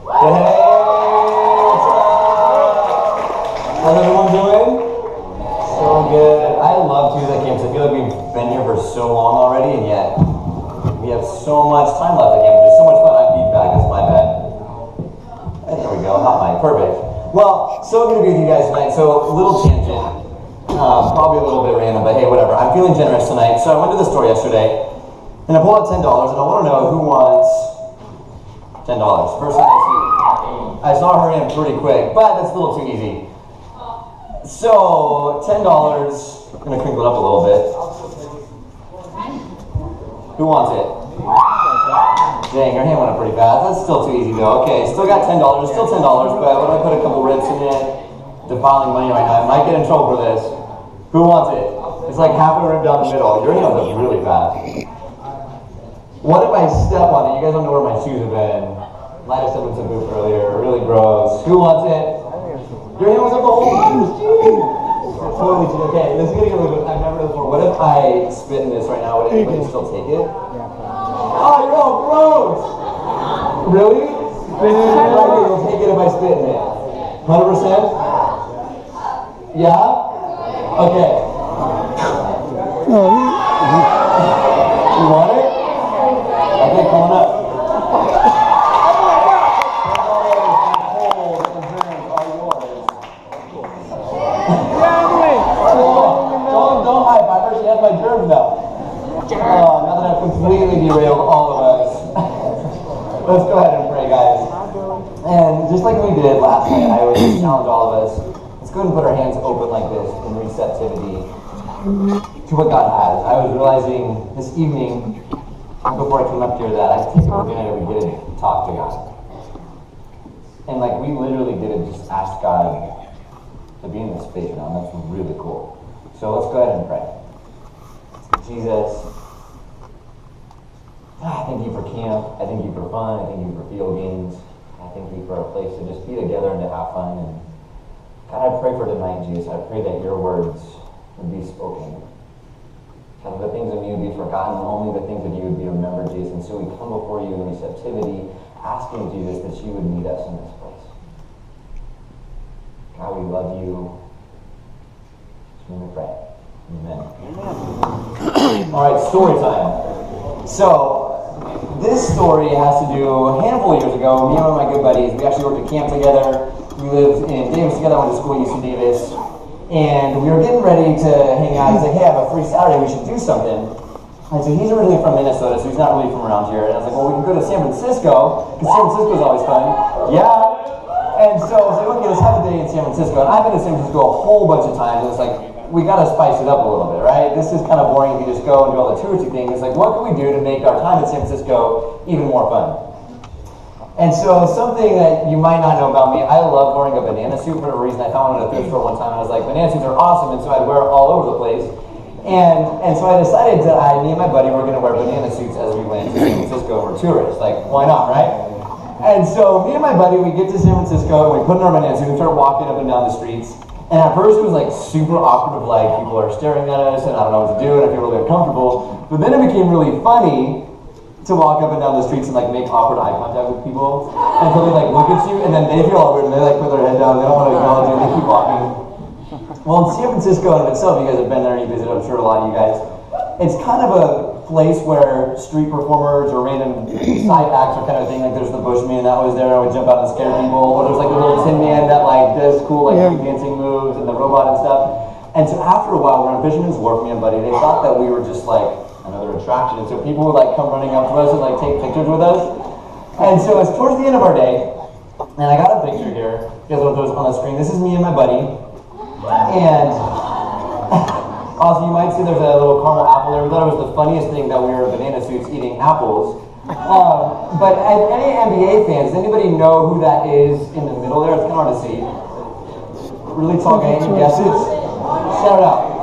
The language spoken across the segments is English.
Hey, what's up? How's everyone doing? So good. I love Tuesday camps. I feel like we've been here for so long already, and yet we have so much time left at camp. There's so much fun. I feedback. That's my bad. And there we go. Hot mic. Perfect. Well, so good to be with you guys tonight. So, little tangent. Probably a little bit random, but hey, whatever. I'm feeling generous tonight. So I went to the store yesterday, and I pulled out $10, and I want to know who wants $10. First time I saw her in pretty quick, but that's a little too easy. So, $10. I'm going to crinkle it up a little bit. Who wants it? Dang, your hand went up pretty fast. That's still too easy though. Okay, still got $10. Still $10, but when I put a couple ribs in it, defiling money right now, I might get in trouble for this. Who wants it? It's like half a rib down the middle. Your hand went up really fast. What if I step on it? You guys don't know where my shoes have been. Might have stepped into a boot earlier. Really gross. Who wants it? Your hand was up the whole time. Totally. Okay, this is gonna get a little bit. I've never done before. What if I spit in this right now? Would anybody still take it? Oh, you're all gross. Really? You'll take it if I spit in it. 100%? Yeah? Okay. You want it? Okay, come on up. Don't high five her, she has my germs now. Now that I've completely derailed all of us. Let's go ahead and pray, guys. And just like we did last night, I would just challenge all of us. Let's go ahead and put our hands open like this in receptivity to what God has. I was realizing this evening, before I came up here, that I think we're going to get to talk to God. And like we literally did it, just ask God to be in this space now, and that's really cool. So let's go ahead and pray. Jesus, I thank you for camp. I thank you for fun. I thank you for field games. I thank you for a place to just be together and to have fun. And God, I pray for tonight, Jesus. I pray that your words would be spoken. God, the things of you would be forgotten, only the things of you would be remembered, Jesus. And so we come before you in receptivity, asking, Jesus, that you would meet us in this place. God, we love you. Let me pray. Amen. All right, story time. So, this story has to do a handful of years ago. Me and one of my good buddies, we actually worked at camp together. We lived in Davis together. I went to school at UC Davis. And we were getting ready to hang out. He's like, hey, I have a free Saturday. We should do something. And so he's originally from Minnesota, so he's not really from around here. And I was like, well, we can go to San Francisco, because San Francisco is always fun. Yeah. And so I was like, okay, let's have a day in San Francisco. And I've been to San Francisco a whole bunch of times. And it's like, we got to spice it up a little bit, right? This is kind of boring if you just go and do all the touristy things. It's like, what can we do to make our time in San Francisco even more fun? And so something that you might not know about me, I love wearing a banana suit for a reason. I found one at a thrift store one time. I was like, banana suits are awesome, and so I'd wear it all over the place. And so I decided that me and my buddy were going to wear banana suits as we went to San Francisco for tourists. Like, why not, right? And so me and my buddy, we get to San Francisco, and we put on our banana suits and start walking up and down the streets. And at first it was like super awkward of like, people are staring at us and I don't know what to do and I feel really uncomfortable. But then it became really funny to walk up and down the streets and like make awkward eye contact with people. And so they like look at you and then they feel awkward and they like put their head down, they don't want to acknowledge you and they keep walking. Well, in San Francisco in itself, you guys have been there and you visited, I'm sure a lot of you guys. It's kind of a place where street performers or random side acts or kind of thing, like there's the Bushman that was there, I would jump out and scare people, or there's like the little Tin Man that like does cool like dancing moves and the robot and stuff. And so after a while, we're on Fisherman's Wharf, me and buddy, they thought that we were just like another attraction. So people would like come running up to us and like take pictures with us. And so it's towards the end of our day, and I got a picture here. You guys want to throw this on the screen? This is me and my buddy. And also, you might see there's a little caramel apple there. We thought it was the funniest thing that we were in banana suits eating apples. But any NBA fans, does anybody know who that is in the middle there? It's kind of hard to see. Really tall guy, any guesses? Shout out.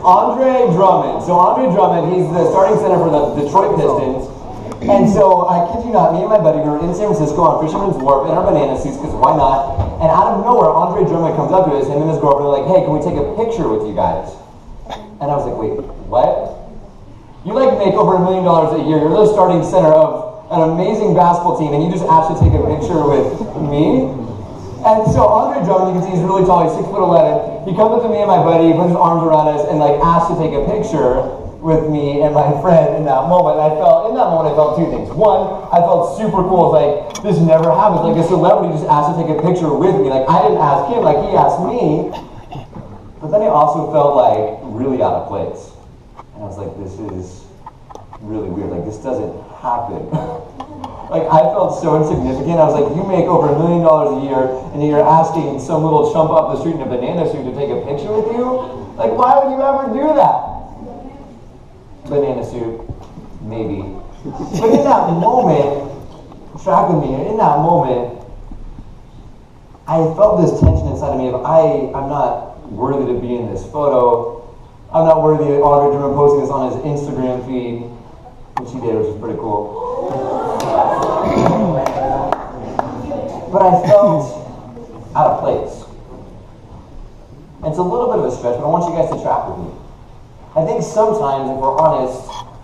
Andre Drummond. So Andre Drummond, he's the starting center for the Detroit Pistons. And so, I kid you not, me and my buddy, we were in San Francisco on Fisherman's Wharf in our banana suits, because why not? And out of nowhere, Andre Drummond comes up to us, him and his girlfriend, they're like, hey, can we take a picture with you guys? And I was like, wait, what? You like make over $1 million a year. You're the starting center of an amazing basketball team, and you just asked to take a picture with me? And so Andre Drummond, you can see he's really tall, he's 6'11". He comes up to me and my buddy, puts his arms around us, and like asks to take a picture with me and my friend in that moment. And in that moment I felt two things. One, I felt super cool. It's like, this never happens. Like a celebrity just asked to take a picture with me. Like I didn't ask him, like he asked me. But then I also felt like really out of place. And I was like, this is really weird. Like this doesn't happen. Like I felt so insignificant. I was like, you make over $1 million a year and you're asking some little chump up the street in a banana suit to take a picture with you? Like why would you ever do that? Banana suit, maybe. But in that moment, track with me, in that moment, I felt this tension inside of me of I'm not worthy to be in this photo. I'm not worthy of Andre Drummond posting this on his Instagram feed, which he did, which is pretty cool. But I felt out of place. And it's a little bit of a stretch, but I want you guys to track with me. I think sometimes, if we're honest,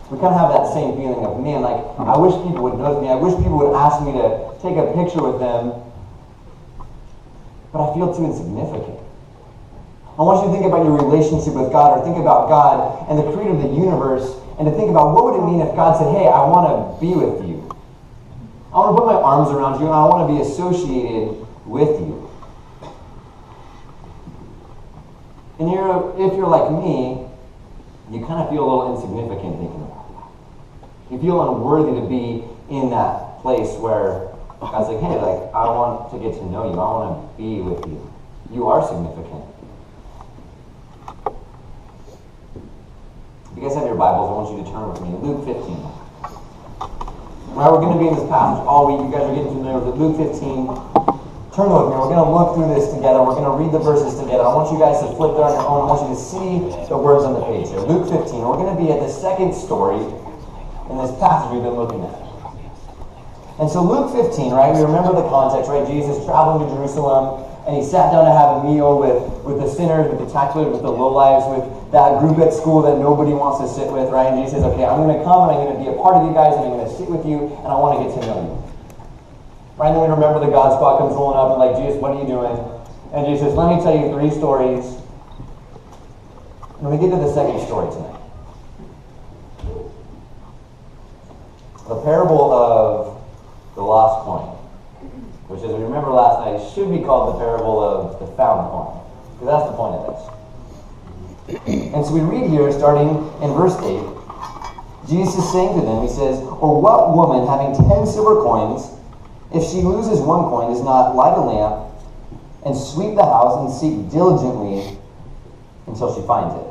we kind of have that same feeling of, man, like, I wish people would notice me. I wish people would ask me to take a picture with them, but I feel too insignificant. I want you to think about your relationship with God, or think about God and the creator of the universe, and to think about what would it mean if God said, hey, I want to be with you. I want to put my arms around you, and I want to be associated with you. And if you're like me, you kind of feel a little insignificant thinking about that. You feel unworthy to be in that place where God's like, hey, like, I want to get to know you. I want to be with you. You are significant. If you guys have your Bibles, I want you to turn with me. Luke 15. Right, we're going to be in this passage all week. You guys are getting familiar with it. Luke 15. Turn with me. We're going to look through this together. We're going to read the verses together. I want you guys to flip there on your own. I want you to see the words on the page here. Luke 15. We're going to be at the second story in this passage we've been looking at. And so Luke 15, right, we remember the context, right? Jesus traveling to Jerusalem, and he sat down to have a meal with the sinners, with the tax collectors, with the lowlives, with that group at school that nobody wants to sit with, right? And Jesus says, okay, I'm going to come, and I'm going to be a part of you guys, and I'm going to sit with you, and I want to get to know you. Right, and then we remember the God squad comes rolling up and like, Jesus, what are you doing? And Jesus says, let me tell you 3 stories. And we get to the second story tonight. The parable of the lost coin, which, as we remember last night, should be called the parable of the found coin, because that's the point of this. And so we read here, starting in verse 8, Jesus is saying to them, he says, or what woman having 10 silver coins, if she loses one coin, does not light a lamp and sweep the house and seek diligently until she finds it?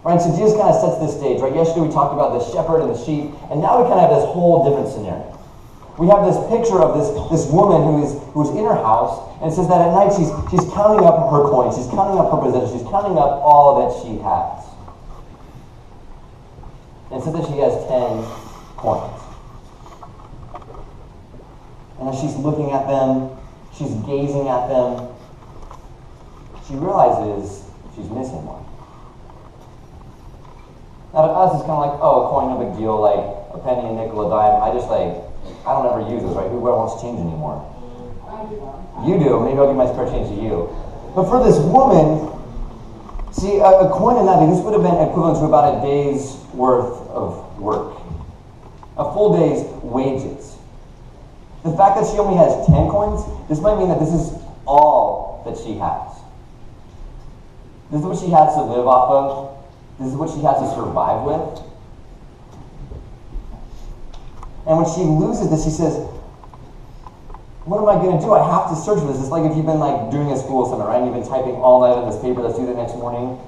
Right, so Jesus kind of sets this stage, right? Yesterday we talked about the shepherd and the sheep, and now we kind of have this whole different scenario. We have this picture of this woman who's in her house, and it says that at night she's counting up her coins, she's counting up her possessions, she's counting up all that she has. And it says that she has 10 coins. And as she's looking at them, she's gazing at them, she realizes she's missing one. Now to us, it's kind of like, oh, a coin, no big deal, like a penny, a nickel, a dime. I don't ever use this, right? Who wants change anymore? You do. Maybe I'll give my spare change to you. But for this woman, see, a coin in that day, this would have been equivalent to about a day's worth of work. A full day's wages. The fact that she only has 10 coins, this might mean that this is all that she has. This is what she has to live off of. This is what she has to survive with. And when she loses this, she says, what am I going to do? I have to search for this. It's like if you've been like doing a school assignment, right? And you've been typing all night on this paper that's due the next morning,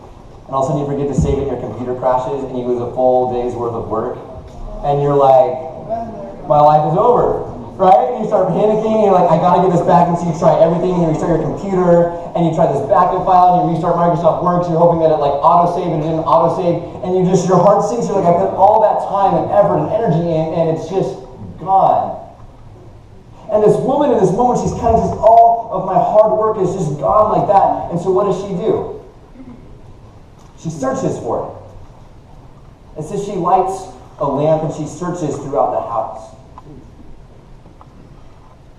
and all of a sudden you forget to save it and your computer crashes and you lose a full day's worth of work. And you're like, my life is over. Right? And you start panicking, and you're like, I gotta get this back, and so you try everything, and you restart your computer, and you try this backup file, and you restart Microsoft Word, so you're hoping that it like auto-save, and it didn't auto-save, and your heart sinks, you're like, I put all that time and effort and energy in, and it's just gone. And this woman in this moment, she's kind of just, all of my hard work is just gone like that, and so what does she do? She searches for it. It says she lights a lamp, and she searches throughout the house.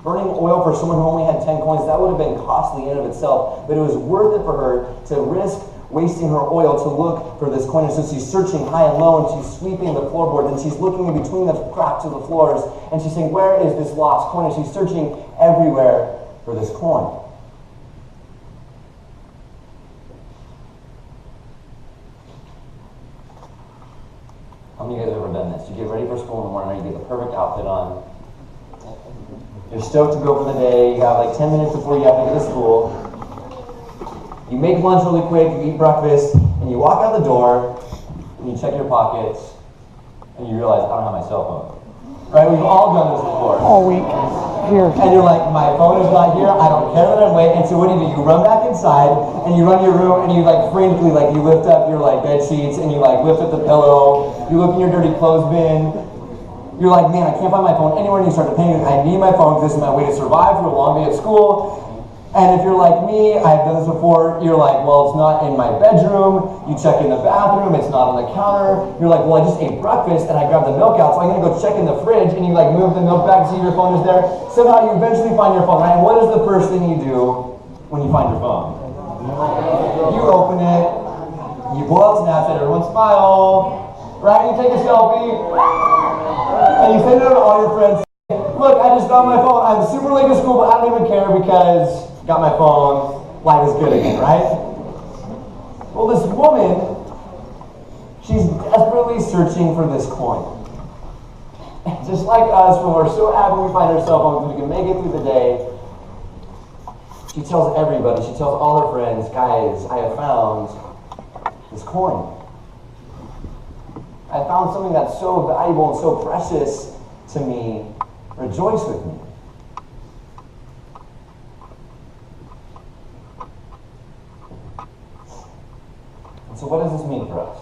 Burning oil for someone who only had 10 coins, that would have been costly in and of itself, but it was worth it for her to risk wasting her oil to look for this coin. And so she's searching high and low, and she's sweeping the floorboards, and she's looking in between the cracks of the floors, and she's saying, where is this lost coin? And she's searching everywhere for this coin. How many of you guys have ever done this? You get ready for school in the morning, you get the perfect outfit on. You're stoked to go for the day. You have like 10 minutes before you have to go to school. You make lunch really quick, you eat breakfast, and you walk out the door, and you check your pockets, and you realize, I don't have my cell phone. Right? We've all done this before. All week. Here. And you're like, my phone is not here, I don't care that I'm late. And so what do? You run back inside, and you run to your room, and you like frantically, like you lift up your like bed sheets, and you like lift up the pillow, you look in your dirty clothes bin, you're like, man, I can't find my phone anywhere, and you start to panic. I need my phone because this is my way to survive through a long day at school. And if you're like me, I've done this before, you're like, well, it's not in my bedroom. You check in the bathroom, it's not on the counter. You're like, well, I just ate breakfast and I grabbed the milk out, so I'm gonna go check in the fridge, and you like move the milk back to see your phone is there. Somehow you eventually find your phone, right? And what is the first thing you do when you find your phone? You open it, you pull out Snapchat, everyone smile, right? You take a selfie, and you send it out to all your friends. Look, I just got my phone. I'm super late to school, but I don't even care because got my phone. Life is good again, right? Well, this woman, she's desperately searching for this coin. And just like us, when we're so happy we find our cell phones and we can make it through the day, she tells everybody, she tells all her friends, guys, I have found this coin. I found something that's so valuable and so precious to me. Rejoice with me. And so what does this mean for us?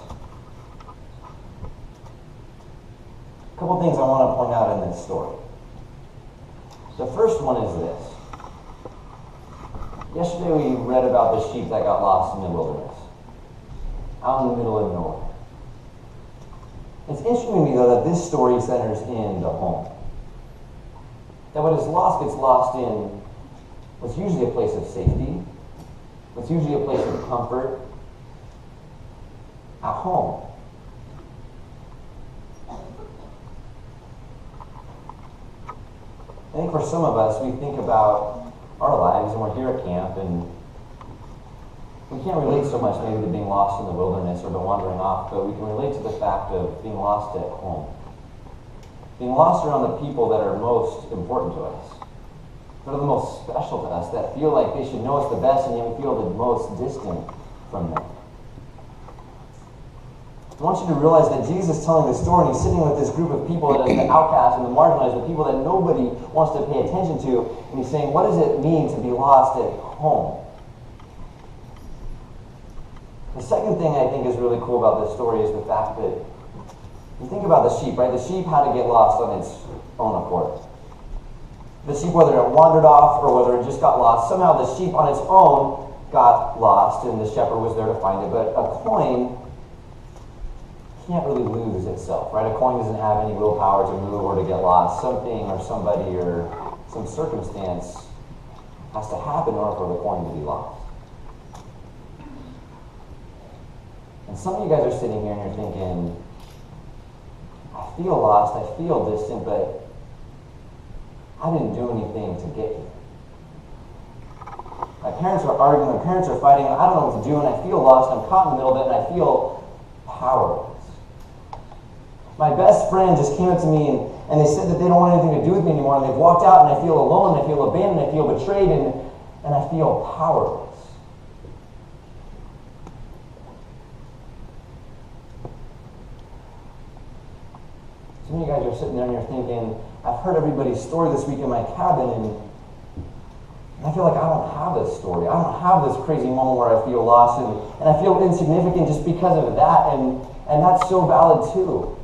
A couple things I want to point out in this story. The first one is this. Yesterday we read about the sheep that got lost in the wilderness, out in the middle of nowhere. It's interesting to me, though, that this story centers in the home. That what is lost gets lost in what's usually a place of safety, what's usually a place of comfort, at home. I think for some of us, we think about our lives, and we're here at camp, and we can't relate so much maybe to being lost in the wilderness or to wandering off, but we can relate to the fact of being lost at home. Being lost around the people that are most important to us, that are the most special to us, that feel like they should know us the best, and yet we feel the most distant from them. I want you to realize that Jesus is telling this story, and he's sitting with this group of people that are the outcasts and the marginalized, the people that nobody wants to pay attention to, and he's saying, what does it mean to be lost at home? The second thing I think is really cool about this story is the fact that you think about the sheep, right? The sheep had to get lost on its own accord. The sheep, whether it wandered off or whether it just got lost, somehow the sheep on its own got lost and the shepherd was there to find it. But a coin can't really lose itself, right? A coin doesn't have any willpower to move or to get lost. Something or somebody or some circumstance has to happen in order for the coin to be lost. And some of you guys are sitting here and you're thinking, I feel lost, I feel distant, but I didn't do anything to get here. My parents are arguing, my parents are fighting, I don't know what to do, and I feel lost, I'm caught in the middle of it, and I feel powerless. My best friend just came up to me and they said that they don't want anything to do with me anymore, and they've walked out, and I feel alone, and I feel abandoned, and I feel betrayed, and I feel powerless. Some of you guys are sitting there and you're thinking, I've heard everybody's story this week in my cabin, and I feel like I don't have this story. I don't have this crazy moment where I feel lost, and I feel insignificant just because of that, and that's so valid too.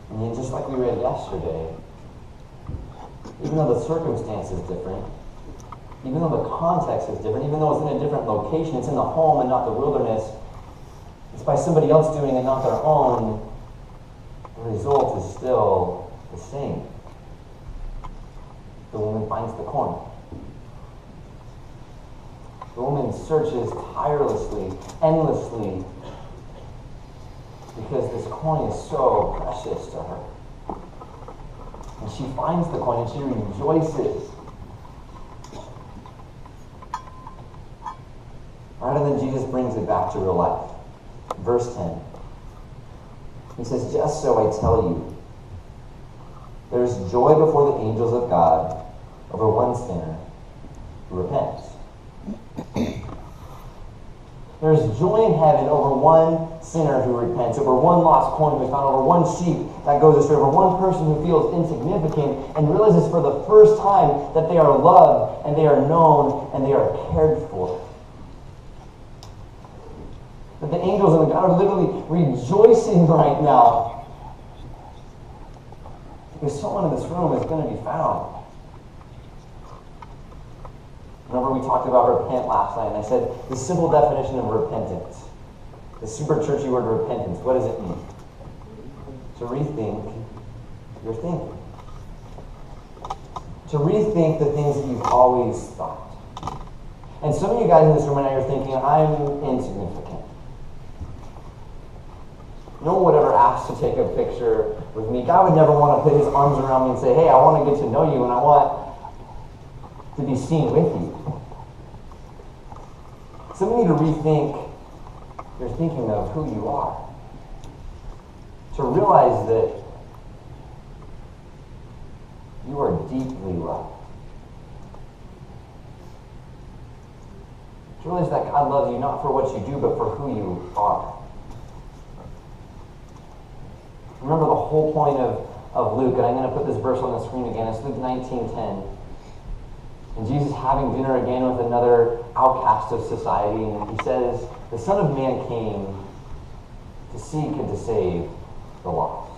I mean, just like we read yesterday, even though the circumstance is different, even though the context is different, even though it's in a different location, it's in the home and not the wilderness, it's by somebody else doing it, not their own, the result is still the same. The woman finds the coin. The woman searches tirelessly, endlessly, because this coin is so precious to her. And she finds the coin and she rejoices. Right, and then Jesus brings it back to real life. Verse 10. He says, just so I tell you, there's joy before the angels of God over one sinner who repents. There's joy in heaven over one sinner who repents, over one lost coin who's found, over one sheep that goes astray, over one person who feels insignificant and realizes for the first time that they are loved and they are known and they are cared for. That the angels and God are literally rejoicing right now because someone in this room is going to be found. Remember we talked about repent last night, and I said the simple definition of repentance, the super churchy word repentance, what does it mean? To rethink your thinking. To rethink the things that you've always thought. And some of you guys in this room right now are thinking, I'm insignificant. No one would ever ask to take a picture with me. God would never want to put his arms around me and say, hey, I want to get to know you and I want to be seen with you. Some of you need to rethink your thinking of who you are. To realize that you are deeply loved. To realize that God loves you not for what you do, but for who you are. Remember the whole point of Luke, and I'm going to put this verse on the screen again. It's Luke 19:10. And Jesus having dinner again with another outcast of society, and he says, the Son of Man came to seek and to save the lost.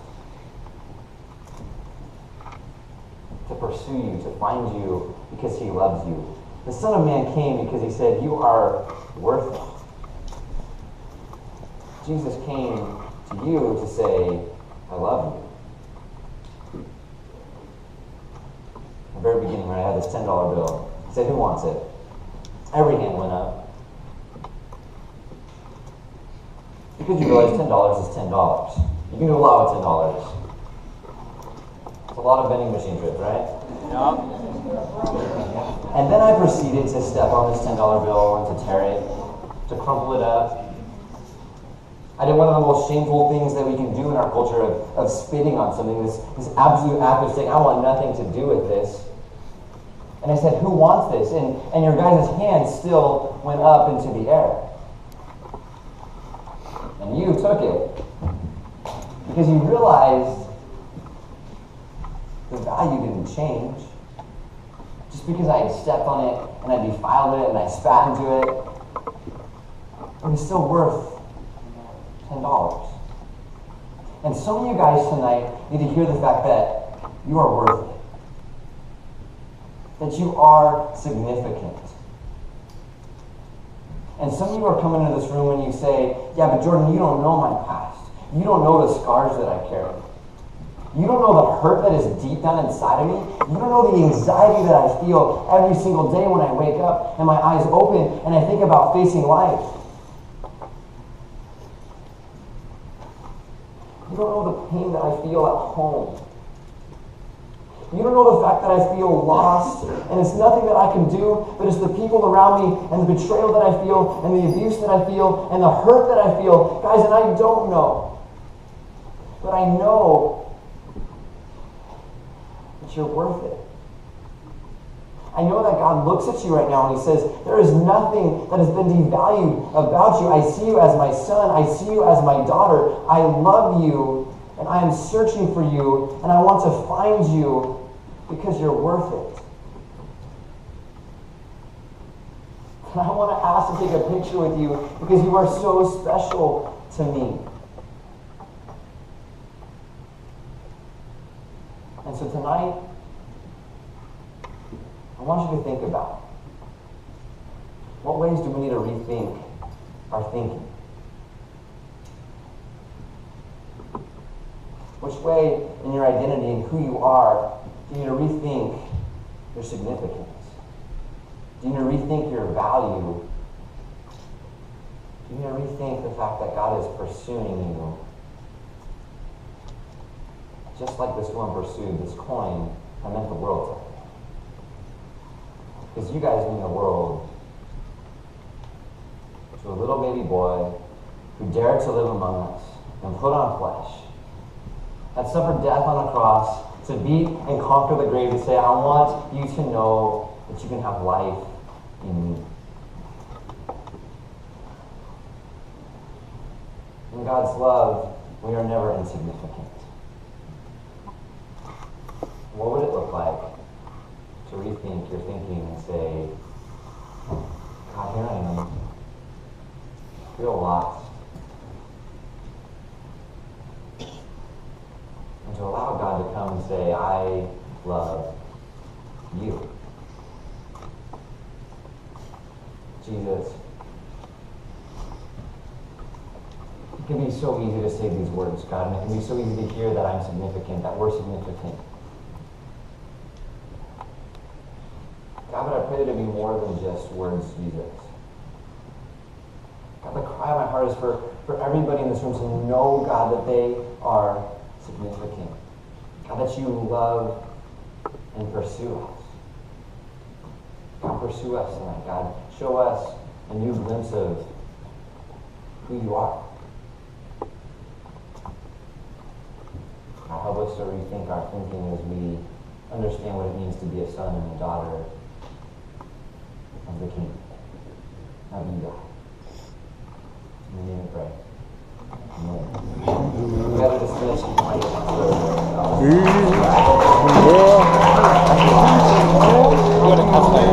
To pursue you, to find you because he loves you. The Son of Man came because he said, you are worth it. Jesus came to you to say, I love you. At the very beginning, when I had this $10 bill, I said, who wants it? Every hand went up. Because you realize $10 is $10. You can do a lot with $10. It's a lot of vending machine trips, right? Yep. And then I proceeded to step on this $10 bill and to tear it, to crumple it up. I did one of the most shameful things that we can do in our culture of spitting on something, this absolute act of saying, I want nothing to do with this. And I said, who wants this? And your guys' hands still went up into the air. And you took it. Because you realized the value didn't change. Just because I had stepped on it and I defiled it and I spat into it, it was still worth $10. And some of you guys tonight need to hear the fact that you are worth it. That you are significant. And some of you are coming into this room and you say, yeah, but Jordan, you don't know my past. You don't know the scars that I carry. You don't know the hurt that is deep down inside of me. You don't know the anxiety that I feel every single day when I wake up and my eyes open and I think about facing life. You don't know the pain that I feel at home. You don't know the fact that I feel lost, and it's nothing that I can do, but it's the people around me, and the betrayal that I feel, and the abuse that I feel, and the hurt that I feel. Guys, and I don't know. But I know that you're worth it. I know that God looks at you right now and he says, there is nothing that has been devalued about you. I see you as my son. I see you as my daughter. I love you and I am searching for you and I want to find you because you're worth it. And I want to ask to take a picture with you because you are so special to me. And so tonight, I want you to think about What ways do we need to rethink our thinking? Which way in your identity and who you are do you need to rethink your significance? Do you need to rethink your value? Do you need to rethink the fact that God is pursuing you? Just like this woman pursued this coin that meant the world to her. Because you guys mean the world to a little baby boy who dared to live among us and put on flesh, that suffered death on a cross to beat and conquer the grave, to say, I want you to know that you can have life in me. In God's love, we are never insignificant. What would it look like to rethink your thinking and say, God, here I am. I feel lost. And to allow God to come and say, I love you. Jesus. It can be so easy to say these words, God, and it can be so easy to hear that I'm significant, that we're significant. God, but I pray that it be more than just words, Jesus. God, the cry of my heart is for everybody in this room to know, God, that they are significant. God, that you love and pursue us. God, pursue us tonight, God. Show us a new glimpse of who you are. God, help us to rethink our thinking as we understand what it means to be a son and a daughter of the King, of you, God. In your name we pray. Amen. We got to dismiss. Yeah.